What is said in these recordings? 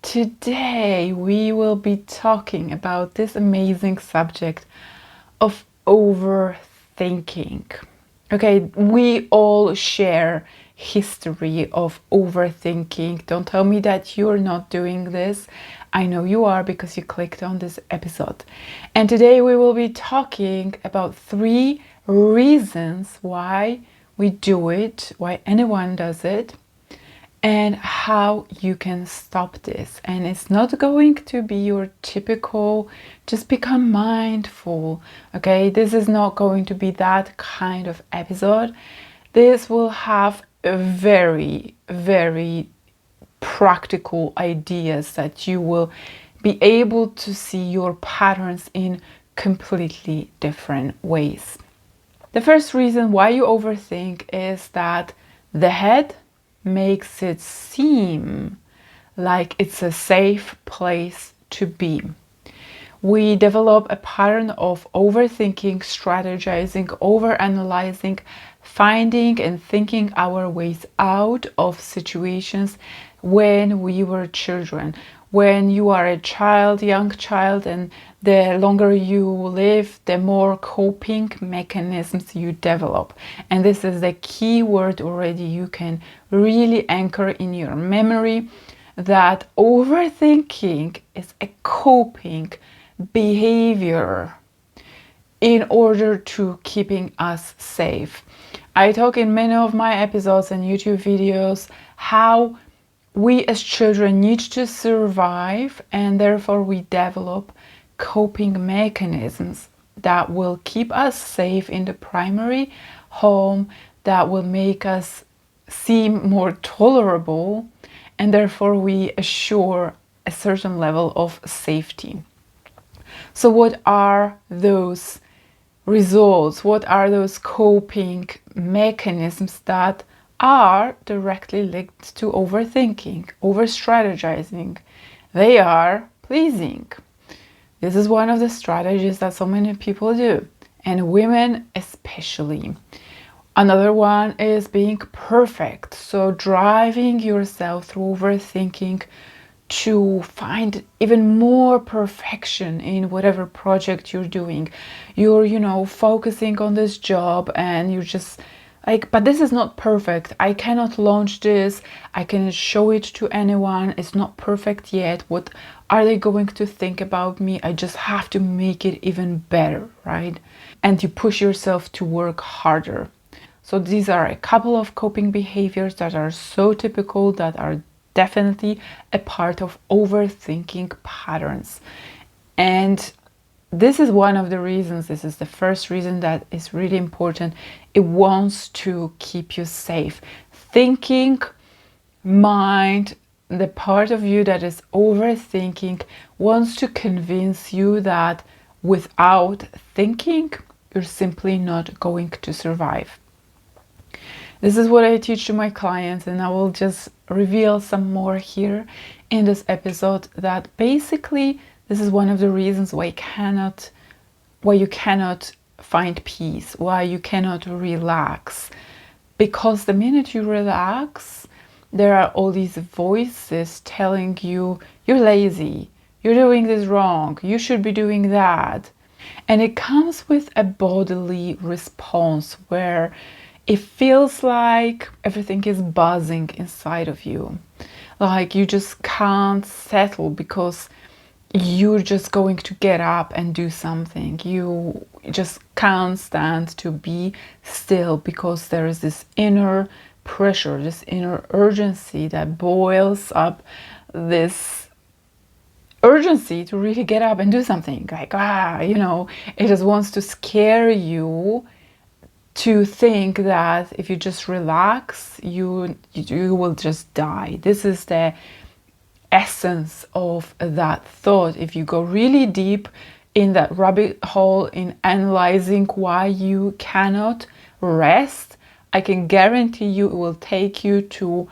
today we will be talking about this amazing subject of overthinking. Okay, we all share history of overthinking. Don't tell me that you're not doing this. I know you are because you clicked on this episode. And today we will be talking about 3 reasons why we do it, why anyone does it, and how you can stop this. And it's not going to be your typical just become mindful. Okay, this is not going to be that kind of episode. This will have a very practical ideas that you will be able to see your patterns in completely different ways. The first reason why you overthink is that the head makes it seem like it's a safe place to be. We develop a pattern of overthinking, strategizing, overanalyzing, finding and thinking our ways out of situations when we were children. When you are a child, young child, and the longer you live, the more coping mechanisms you develop. And this is the key word already you can really anchor in your memory, that overthinking is a coping behavior in order to keeping us safe. I talk in many of my episodes and YouTube videos how we as children need to survive, and therefore we develop coping mechanisms that will keep us safe in the primary home, that will make us seem more tolerable, and therefore we assure a certain level of safety. So what are those results? What are those coping mechanisms that are directly linked to overthinking, over-strategizing? They are pleasing. This is one of the strategies that so many people do, and women especially. Another one is being perfect, so driving yourself through overthinking to find even more perfection in whatever project you're doing. You're, focusing on this job and you're just like, but this is not perfect. I cannot launch this. I cannot show it to anyone. It's not perfect yet. What are they going to think about me? I just have to make it even better, right? And you push yourself to work harder. So these are a couple of coping behaviors that are so typical, that are definitely a part of overthinking patterns. And this is one of the reasons, this is the first reason that is really important. It wants to keep you safe. Thinking mind, the part of you that is overthinking, wants to convince you that without thinking, you're simply not going to survive. This is what I teach to my clients, and I will just reveal some more here in this episode, that basically this is one of the reasons why you cannot find peace, why you cannot relax. Because the minute you relax, there are all these voices telling you, you're lazy, you're doing this wrong, you should be doing that. And it comes with a bodily response where it feels like everything is buzzing inside of you. Like you just can't settle because you're just going to get up and do something. You just can't stand to be still because there is this inner pressure, this inner urgency that boils up this urgency to really get up and do something. Like, it just wants to scare you to think that if you just relax, you will just die. This is the essence of that thought. If you go really deep in that rabbit hole in analyzing why you cannot rest, I can guarantee you it will take you to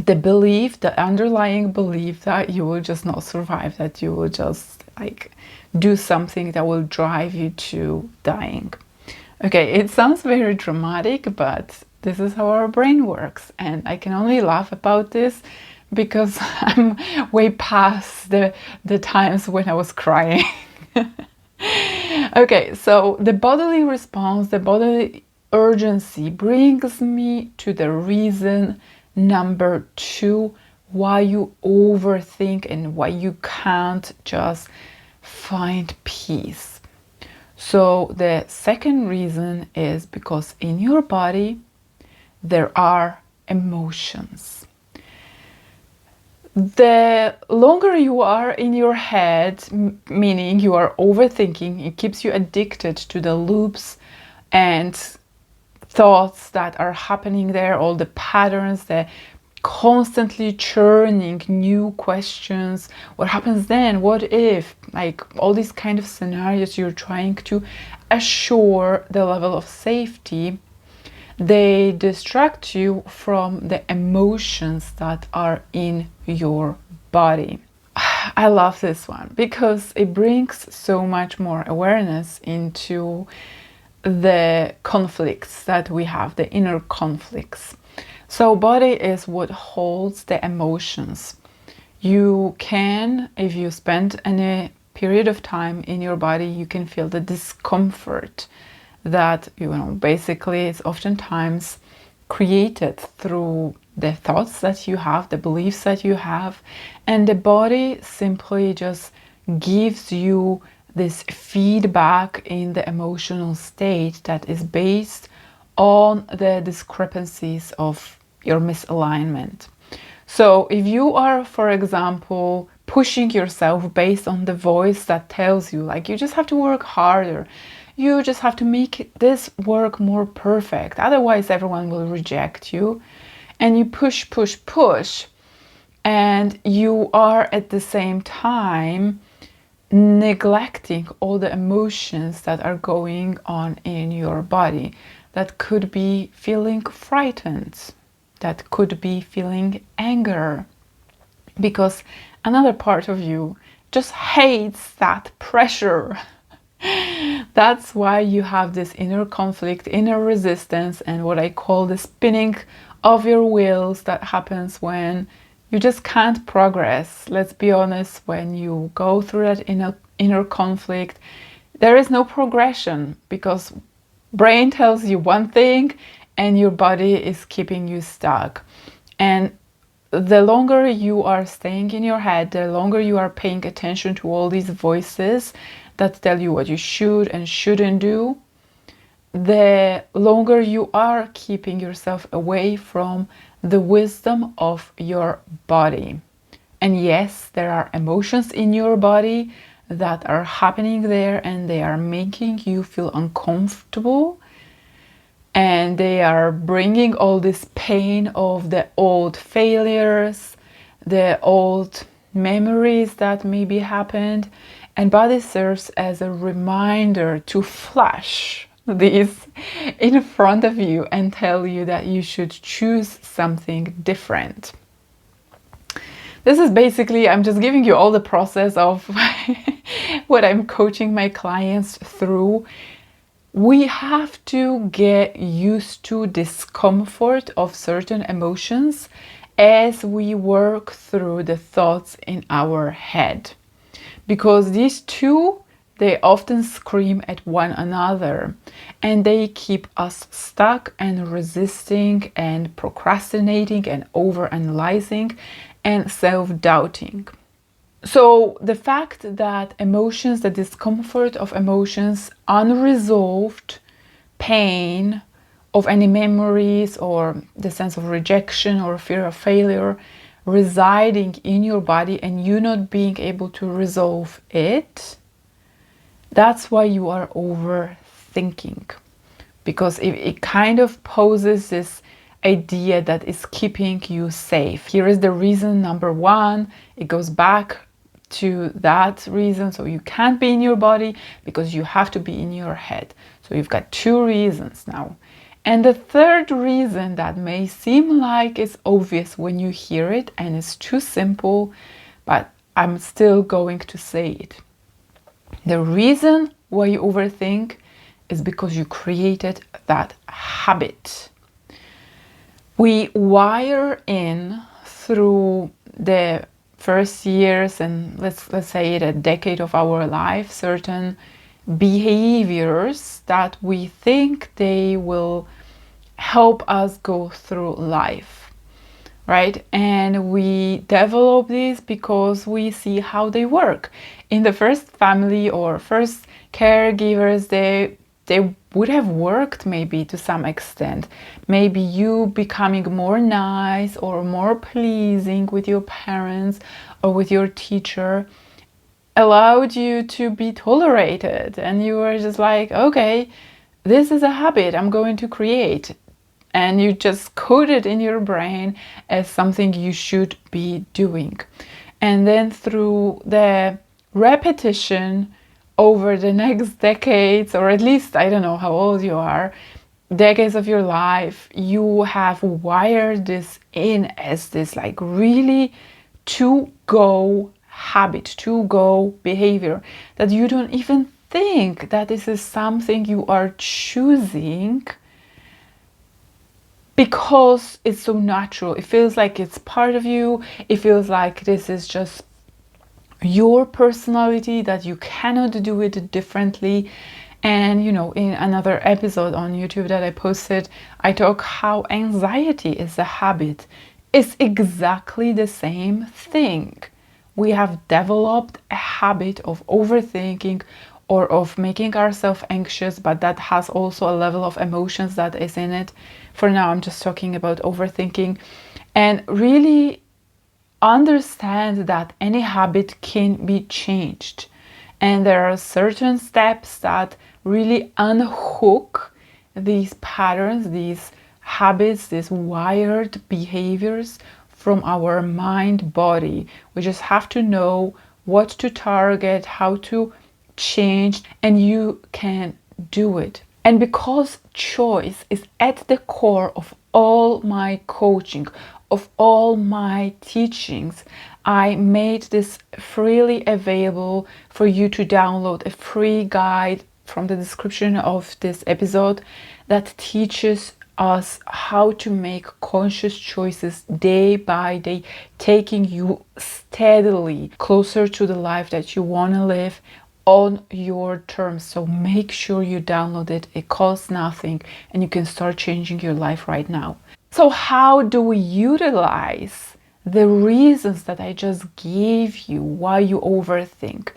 the belief, the underlying belief that you will just not survive, that you will just do something that will drive you to dying. Okay, it sounds very dramatic, but this is how our brain works. And I can only laugh about this because I'm way past the times when I was crying. Okay, so the bodily response, the bodily urgency brings me to the reason number 2 why you overthink and why you can't just find peace. So the second reason is because in your body there are emotions. The longer you are in your head, meaning you are overthinking, it keeps you addicted to the loops and thoughts that are happening there, all the patterns, the constantly churning new questions. What happens then? What if? Like all these kind of scenarios you're trying to assure the level of safety. They distract you from the emotions that are in your body. I love this one because it brings so much more awareness into the conflicts that we have, the inner conflicts. So body is what holds the emotions. You can, if you spend any period of time in your body, you can feel the discomfort that, basically it's oftentimes created through the thoughts that you have, the beliefs that you have, and the body simply just gives you this feedback in the emotional state that is based on the discrepancies of your misalignment. So if you are, for example, pushing yourself based on the voice that tells you, like, you just have to work harder, you just have to make this work more perfect, otherwise everyone will reject you, and you push, push, push, and you are at the same time neglecting all the emotions that are going on in your body. That could be feeling frightened, that could be feeling anger, because another part of you just hates that pressure. That's why you have this inner conflict, inner resistance, and what I call the spinning of your wheels that happens when you just can't progress. Let's be honest, when you go through that inner conflict, there is no progression because brain tells you one thing and your body is keeping you stuck. And the longer you are staying in your head, the longer you are paying attention to all these voices that tell you what you should and shouldn't do, the longer you are keeping yourself away from the wisdom of your body. And yes, there are emotions in your body that are happening there and they are making you feel uncomfortable, and they are bringing all this pain of the old failures, the old memories that maybe happened, and body serves as a reminder to flash these in front of you and tell you that you should choose something different. This is basically, I'm just giving you all the process of what I'm coaching my clients through. We have to get used to discomfort of certain emotions as we work through the thoughts in our head. Because these two, they often scream at one another and they keep us stuck and resisting and procrastinating and overanalyzing and self-doubting. So the fact that emotions, the discomfort of emotions, unresolved pain of any memories or the sense of rejection or fear of failure residing in your body and you not being able to resolve it, that's why you are overthinking. Because it kind of poses this idea that is keeping you safe. Here is the reason number 1. It goes back to that reason. So you can't be in your body because you have to be in your head. So you've got 2 reasons now. And the third reason that may seem like it's obvious when you hear it and it's too simple, but I'm still going to say it. The reason why you overthink is because you created that habit. We wire in through the first years and let's say a decade of our life certain behaviors that we think they will help us go through life, right? And we develop this because we see how they work. In the first family or first caregivers, they would have worked maybe to some extent. Maybe you becoming more nice or more pleasing with your parents or with your teacher allowed you to be tolerated, and you were just like, okay, this is a habit I'm going to create, and you just code it in your brain as something you should be doing. And then through the repetition over the next decades, or at least I don't know how old you are, decades of your life, you have wired this in as this like really to go habit, to go behavior, that you don't even think that this is something you are choosing because it's so natural. It feels like it's part of you. It feels like this is just your personality, that you cannot do it differently. And you know, in another episode on YouTube that I posted, I talk how anxiety is a habit. It's exactly the same thing. We have developed a habit of overthinking or of making ourselves anxious, but that has also a level of emotions that is in it. For now, I'm just talking about overthinking. And really understand that any habit can be changed. And there are certain steps that really unhook these patterns, these habits, these wired behaviors from our mind body. We just have to know what to target, how to change, and you can do it. And because choice is at the core of all my coaching, of all my teachings, I made this freely available for you to download, a free guide from the description of this episode that teaches us how to make conscious choices day by day, taking you steadily closer to the life that you want to live on your terms. So make sure you download it. It costs nothing and you can start changing your life right now. So how do we utilize the reasons that I just gave you why you overthink?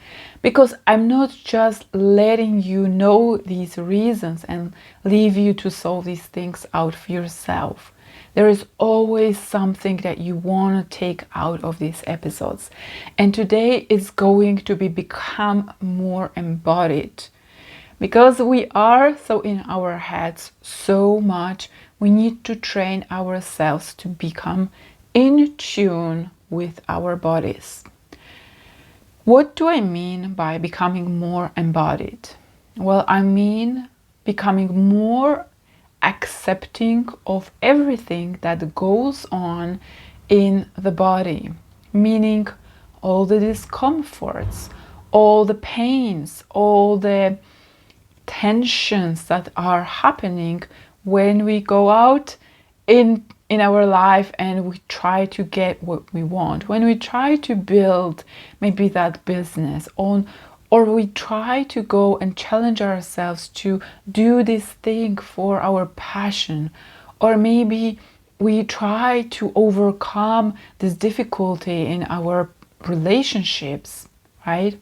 Because I'm not just letting you know these reasons and leave you to solve these things out for yourself. There is always something that you want to take out of these episodes. And today is going to become more embodied. Because we are so in our heads so much, we need to train ourselves to become in tune with our bodies. What do I mean by becoming more embodied? Well, I mean becoming more accepting of everything that goes on in the body, meaning all the discomforts, all the pains, all the tensions that are happening when we go out in our life and we try to get what we want, when we try to build maybe that business on, or we try to go and challenge ourselves to do this thing for our passion, or maybe we try to overcome this difficulty in our relationships, right?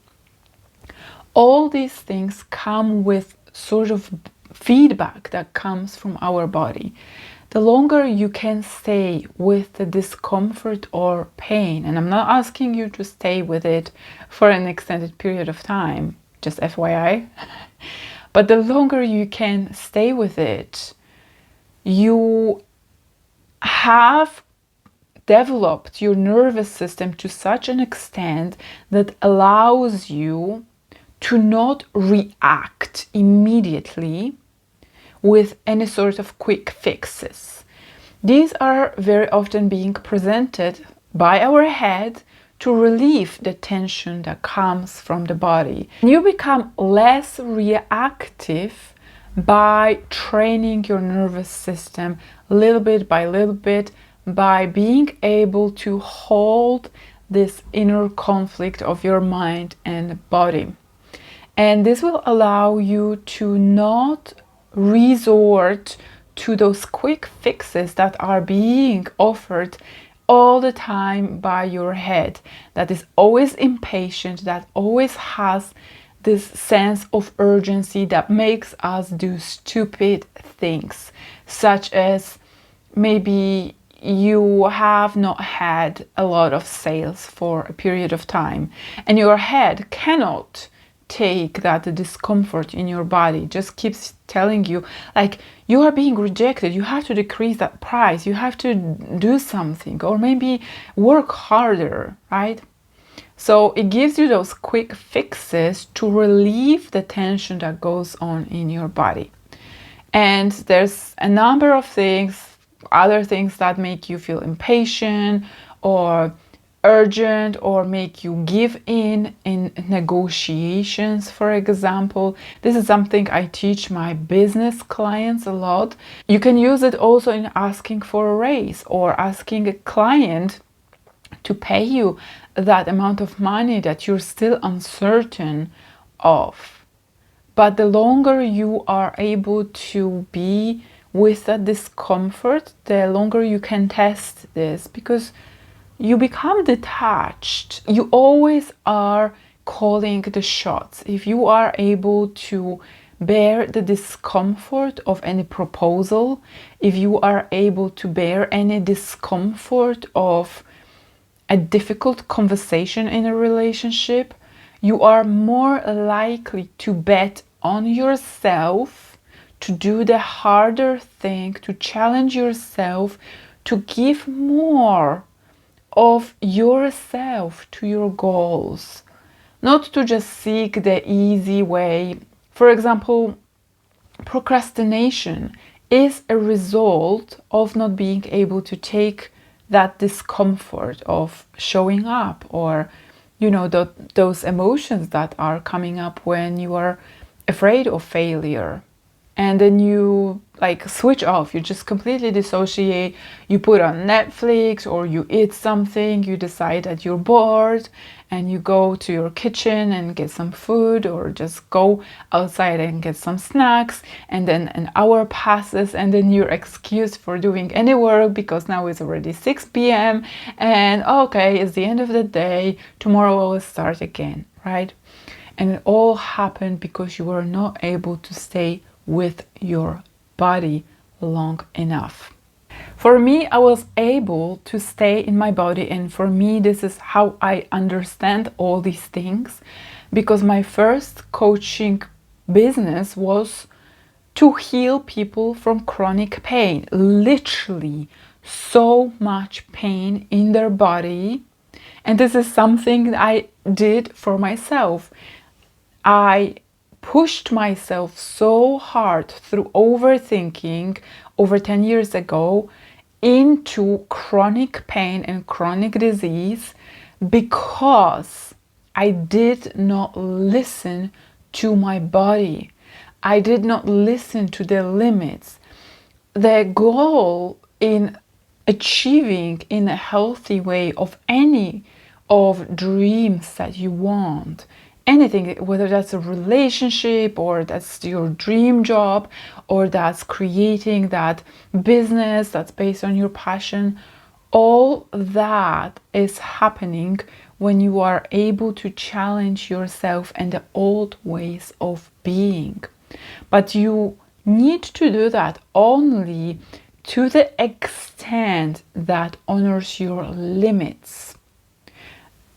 All these things come with sort of feedback that comes from our body. The longer you can stay with the discomfort or pain, and I'm not asking you to stay with it for an extended period of time, just FYI, but the longer you can stay with it, you have developed your nervous system to such an extent that allows you to not react immediately with any sort of quick fixes. These are very often being presented by our head to relieve the tension that comes from the body. You become less reactive by training your nervous system little bit by little bit, by being able to hold this inner conflict of your mind and body. And this will allow you to not resort to those quick fixes that are being offered all the time by your head, that is always impatient, that always has this sense of urgency that makes us do stupid things, such as maybe you have not had a lot of sales for a period of time and your head cannot take that discomfort in your body, just keeps telling you like you are being rejected, you have to decrease that price, you have to do something, or maybe work harder, right? So it gives you those quick fixes to relieve the tension that goes on in your body. And there's a number of things, other things that make you feel impatient or urgent or make you give in negotiations, for example. This is something I teach my business clients a lot. You can use it also in asking for a raise or asking a client to pay you that amount of money that you're still uncertain of. But the longer you are able to be with that discomfort, the longer you can test this, because you become detached. You always are calling the shots. If you are able to bear the discomfort of any proposal, if you are able to bear any discomfort of a difficult conversation in a relationship, you are more likely to bet on yourself, to do the harder thing, to challenge yourself, to give more of yourself to your goals, not to just seek the easy way. For example, procrastination is a result of not being able to take that discomfort of showing up, or those emotions that are coming up when you are afraid of failure. And then you like switch off, you just completely dissociate, you put on Netflix or you eat something, you decide that you're bored and you go to your kitchen and get some food, or just go outside and get some snacks, and then an hour passes and then you're excused for doing any work because now it's already 6 p.m. and okay, it's the end of the day, tomorrow I will start again, right? And it all happened because you were not able to stay with your body long enough. For me, I was able to stay in my body, and for me, this is how I understand all these things, because my first coaching business was to heal people from chronic pain, literally so much pain in their body. And this is something I did for myself. I pushed myself so hard through overthinking over 10 years ago into chronic pain and chronic disease because I did not listen to my body. I did not listen to the limits. The goal in achieving in a healthy way of any of dreams that you want, anything, whether that's a relationship or that's your dream job or that's creating that business that's based on your passion, all that is happening when you are able to challenge yourself and the old ways of being. But you need to do that only to the extent that honors your limits.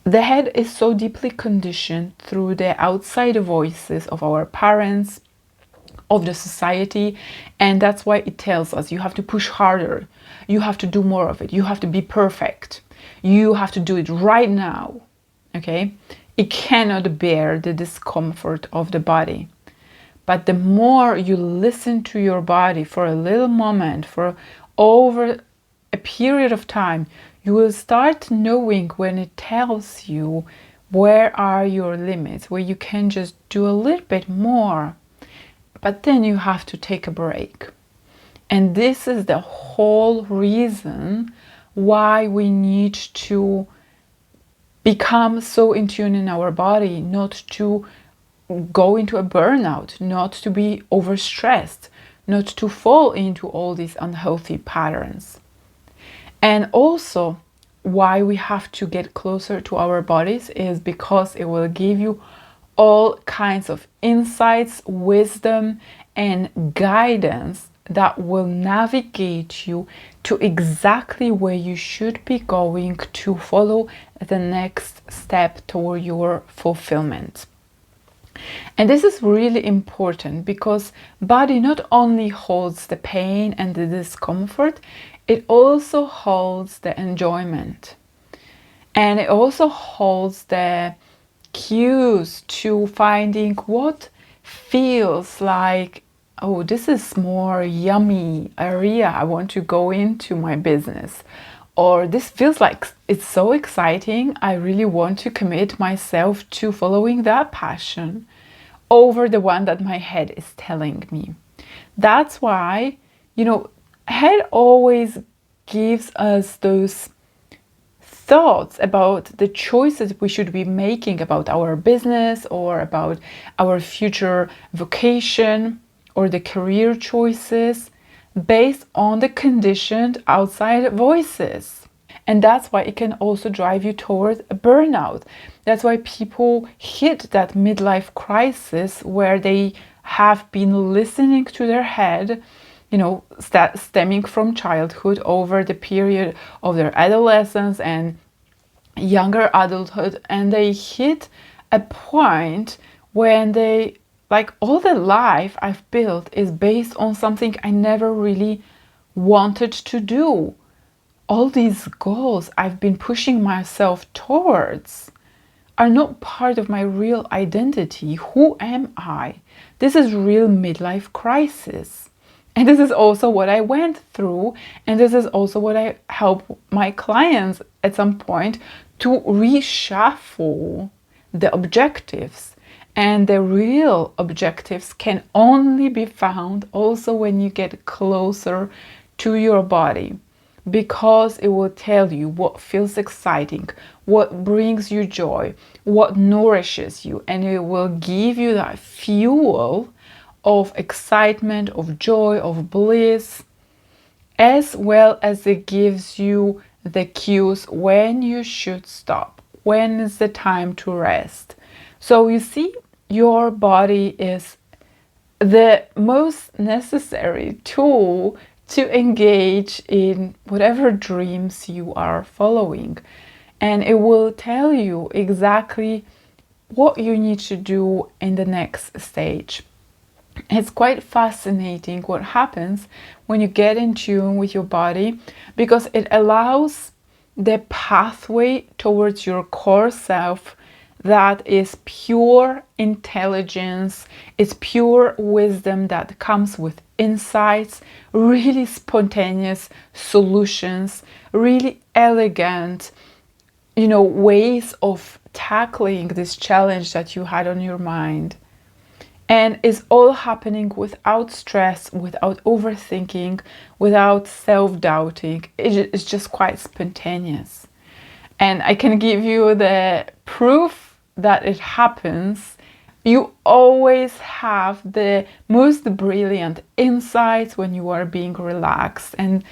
The head is so deeply conditioned through the outside voices of our parents, of the society, and that's why it tells us you have to push harder, you have to do more of it, you have to be perfect, you have to do it right now. Okay? It cannot bear the discomfort of the body. But the more you listen to your body for a little moment, for over a period of time, you will start knowing when it tells you where are your limits, where you can just do a little bit more. But then you have to take a break. And this is the whole reason why we need to become so in tune in our body, not to go into a burnout, not to be overstressed, not to fall into all these unhealthy patterns. And also, why we have to get closer to our bodies is because it will give you all kinds of insights, wisdom, and guidance that will navigate you to exactly where you should be going to follow the next step toward your fulfillment. And this is really important because body not only holds the pain and the discomfort, it also holds the enjoyment. And it also holds the cues to finding what feels like, oh, this is more yummy area I want to go into my business. Or this feels like it's so exciting, I really want to commit myself to following that passion over the one that my head is telling me. That's why, head always gives us those thoughts about the choices we should be making about our business or about our future vocation or the career choices based on the conditioned outside voices. And that's why it can also drive you toward a burnout. That's why people hit that midlife crisis where they have been listening to their head, stemming from childhood over the period of their adolescence and younger adulthood, and they hit a point when they like, all the life I've built is based on something I never really wanted to do. All these goals I've been pushing myself towards are not part of my real identity. Who am I? This is real midlife crisis. And this is also what I went through. And this is also what I help my clients at some point to reshuffle the objectives. And the real objectives can only be found also when you get closer to your body, because it will tell you what feels exciting, what brings you joy, what nourishes you, and it will give you that fuel of excitement, of joy, of bliss, as well as it gives you the cues when you should stop, when is the time to rest. So you see, your body is the most necessary tool to engage in whatever dreams you are following. And it will tell you exactly what you need to do in the next stage. It's quite fascinating what happens when you get in tune with your body, because it allows the pathway towards your core self that is pure intelligence, it's pure wisdom that comes with insights, really spontaneous solutions, really elegant, ways of tackling this challenge that you had on your mind. And it's all happening without stress, without overthinking, without self-doubting. It's just quite spontaneous. And I can give you the proof that it happens. You always have the most brilliant insights when you are being relaxed. And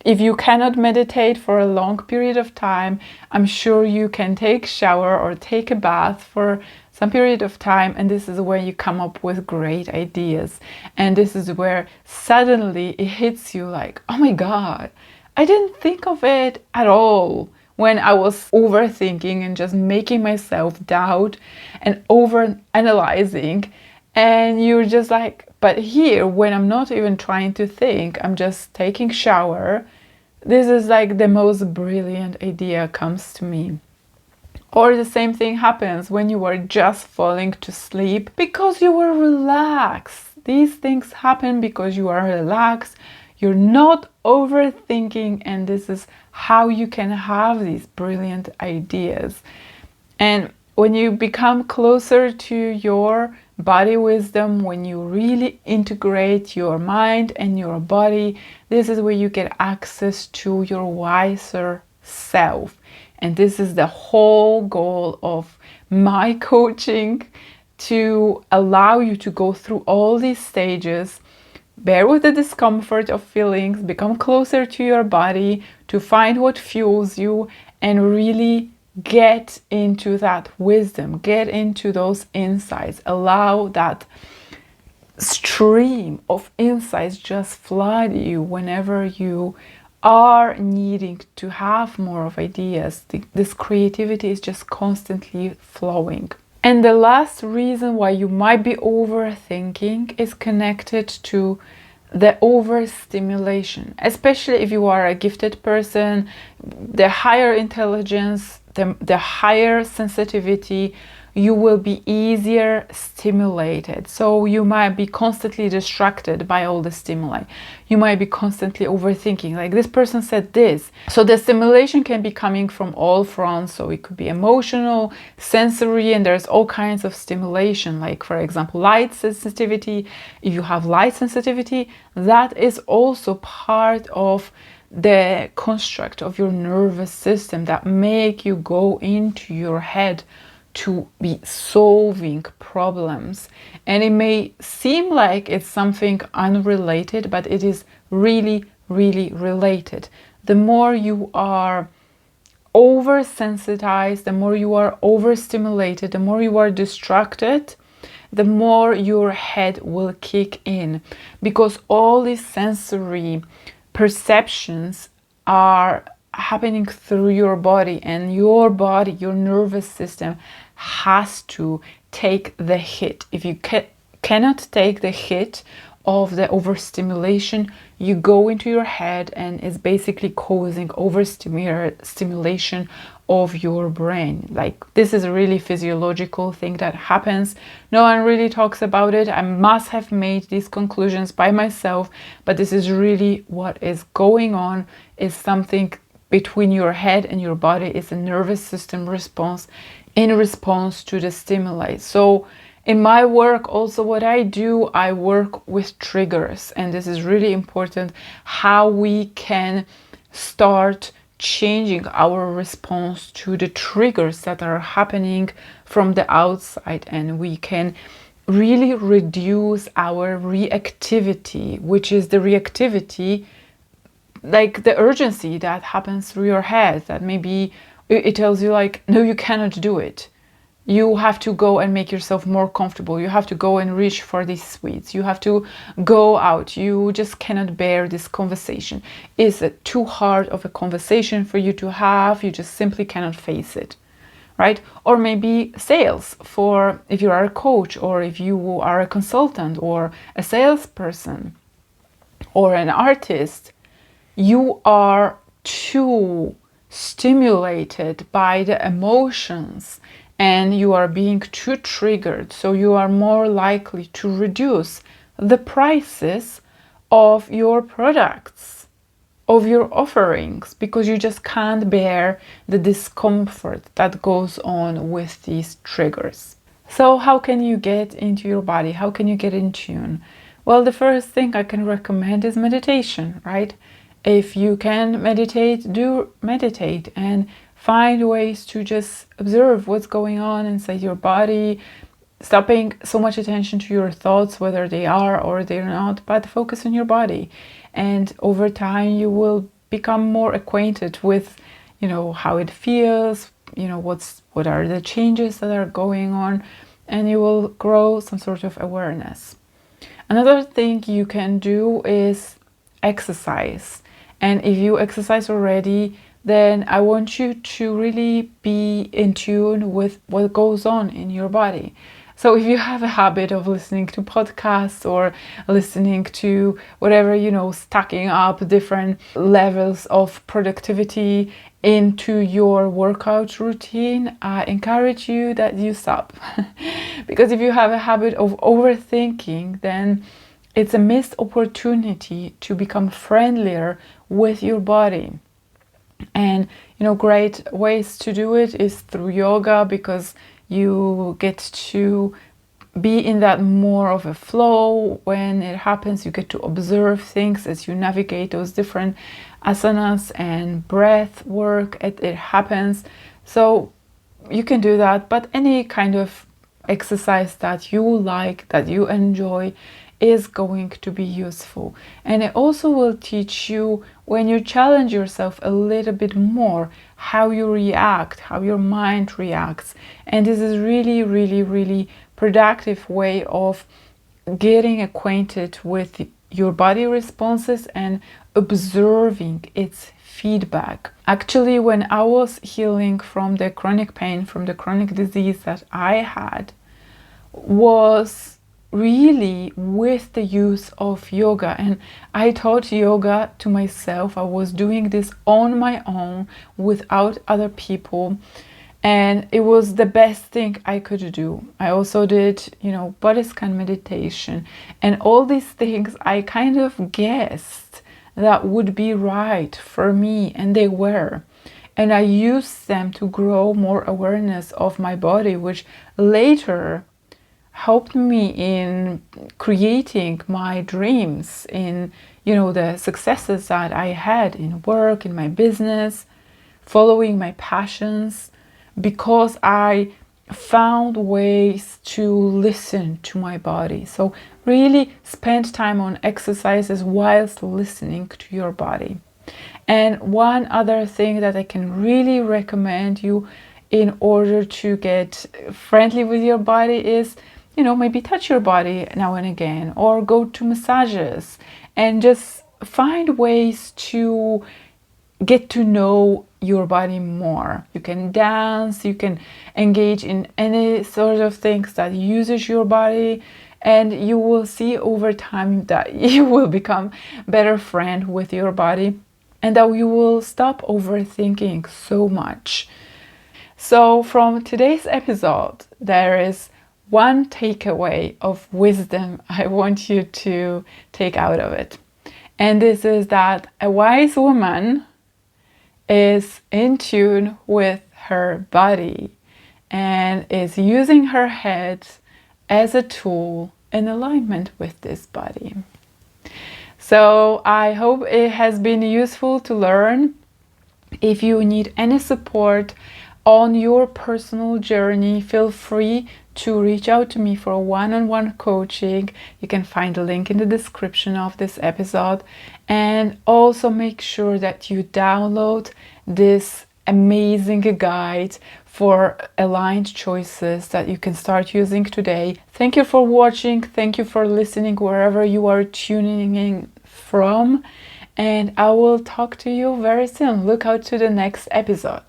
if you cannot meditate for a long period of time, I'm sure you can take a shower or take a bath for some period of time, and this is where you come up with great ideas. And this is where suddenly it hits you like, oh my God, I didn't think of it at all when I was overthinking and just making myself doubt and over analyzing. And you're just like, but here, when I'm not even trying to think, I'm just taking shower, this is like the most brilliant idea comes to me. Or the same thing happens when you are just falling to sleep because you were relaxed. These things happen because you are relaxed. You're not overthinking, and this is how you can have these brilliant ideas. And when you become closer to your body wisdom, when you really integrate your mind and your body, this is where you get access to your wiser self. And this is the whole goal of my coaching, to allow you to go through all these stages, bear with the discomfort of feelings, become closer to your body, to find what fuels you, and really get into that wisdom, get into those insights, allow that stream of insights just flood you whenever you are needing to have more of ideas. This creativity is just constantly flowing. And the last reason why you might be overthinking is connected to the overstimulation, especially if you are a gifted person. The higher intelligence, the higher sensitivity, you will be easier stimulated. So you might be constantly distracted by all the stimuli. You might be constantly overthinking, like this person said this. So the stimulation can be coming from all fronts. So it could be emotional, sensory, and there's all kinds of stimulation, like for example, light sensitivity. If you have light sensitivity, that is also part of the construct of your nervous system that make you go into your head to be solving problems. And it may seem like it's something unrelated, but it is really, really related. The more you are oversensitized, the more you are overstimulated, the more you are distracted, the more your head will kick in, because all these sensory perceptions are happening through your body, and your body, your nervous system has to take the hit. If you cannot take the hit of the overstimulation, you go into your head, and it's basically causing overstimulation of your brain. Like, this is a really physiological thing that happens. No one really talks about it. I must have made these conclusions by myself, but this is really what is going on. Is something between your head and your body. Is a nervous system response in response to the stimuli. So in my work, also what I do, I work with triggers, and this is really important, how we can start changing our response to the triggers that are happening from the outside, and we can really reduce our reactivity, which is the reactivity, like the urgency that happens through your head, that maybe it tells you like, no, you cannot do it. You have to go and make yourself more comfortable. You have to go and reach for these sweets. You have to go out. You just cannot bear this conversation. It's too hard of a conversation for you to have. You just simply cannot face it, right? Or maybe sales, for if you are a coach, or if you are a consultant or a salesperson or an artist, you are too stimulated by the emotions and you are being too triggered. So you are more likely to reduce the prices of your products, of your offerings, because you just can't bear the discomfort that goes on with these triggers. So how can you get into your body? How can you get in tune? Well, the first thing I can recommend is meditation, right? If you can meditate, do meditate and find ways to just observe what's going on inside your body. Stop paying so much attention to your thoughts, whether they are or they're not, but focus on your body. And over time, you will become more acquainted with, how it feels, what are the changes that are going on, and you will grow some sort of awareness. Another thing you can do is exercise. And if you exercise already, then I want you to really be in tune with what goes on in your body. So if you have a habit of listening to podcasts or listening to whatever, stacking up different levels of productivity into your workout routine, I encourage you that you stop. Because if you have a habit of overthinking, then it's a missed opportunity to become friendlier with your body. And great ways to do it is through yoga, because You get to be in that more of a flow. When it happens, you get to observe things as you navigate those different asanas and breath work. It happens. So you can do that, but any kind of exercise that you like, that you enjoy, is going to be useful. And it also will teach you, when you challenge yourself a little bit more, how you react, how your mind reacts. And this is really, really, really productive way of getting acquainted with your body responses and observing its feedback. Actually, when I was healing from the chronic pain, from the chronic disease that I had, was really with the use of yoga. And I taught yoga to myself. I was doing this on my own without other people, and it was the best thing I could do. I also did, body scan meditation, and all these things I kind of guessed that would be right for me, and they were. And I used them to grow more awareness of my body, which later helped me in creating my dreams, in the successes that I had in work, in my business, following my passions, because I found ways to listen to my body. So really spend time on exercises whilst listening to your body. And one other thing that I can really recommend you in order to get friendly with your body is, maybe touch your body now and again, or go to massages, and just find ways to get to know your body more. You can dance, you can engage in any sort of things that uses your body, and you will see over time that you will become better friend with your body, and that you will stop overthinking so much. So from today's episode, there is one takeaway of wisdom I want you to take out of it. And this is that a wise woman is in tune with her body and is using her head as a tool in alignment with this body. So I hope it has been useful to learn. If you need any support on your personal journey, feel free to reach out to me for one-on-one coaching. You can find the link in the description of this episode. And also make sure that you download this amazing guide for aligned choices that you can start using today. Thank you for watching. Thank you for listening wherever you are tuning in from. And I will talk to you very soon. Look out to the next episode.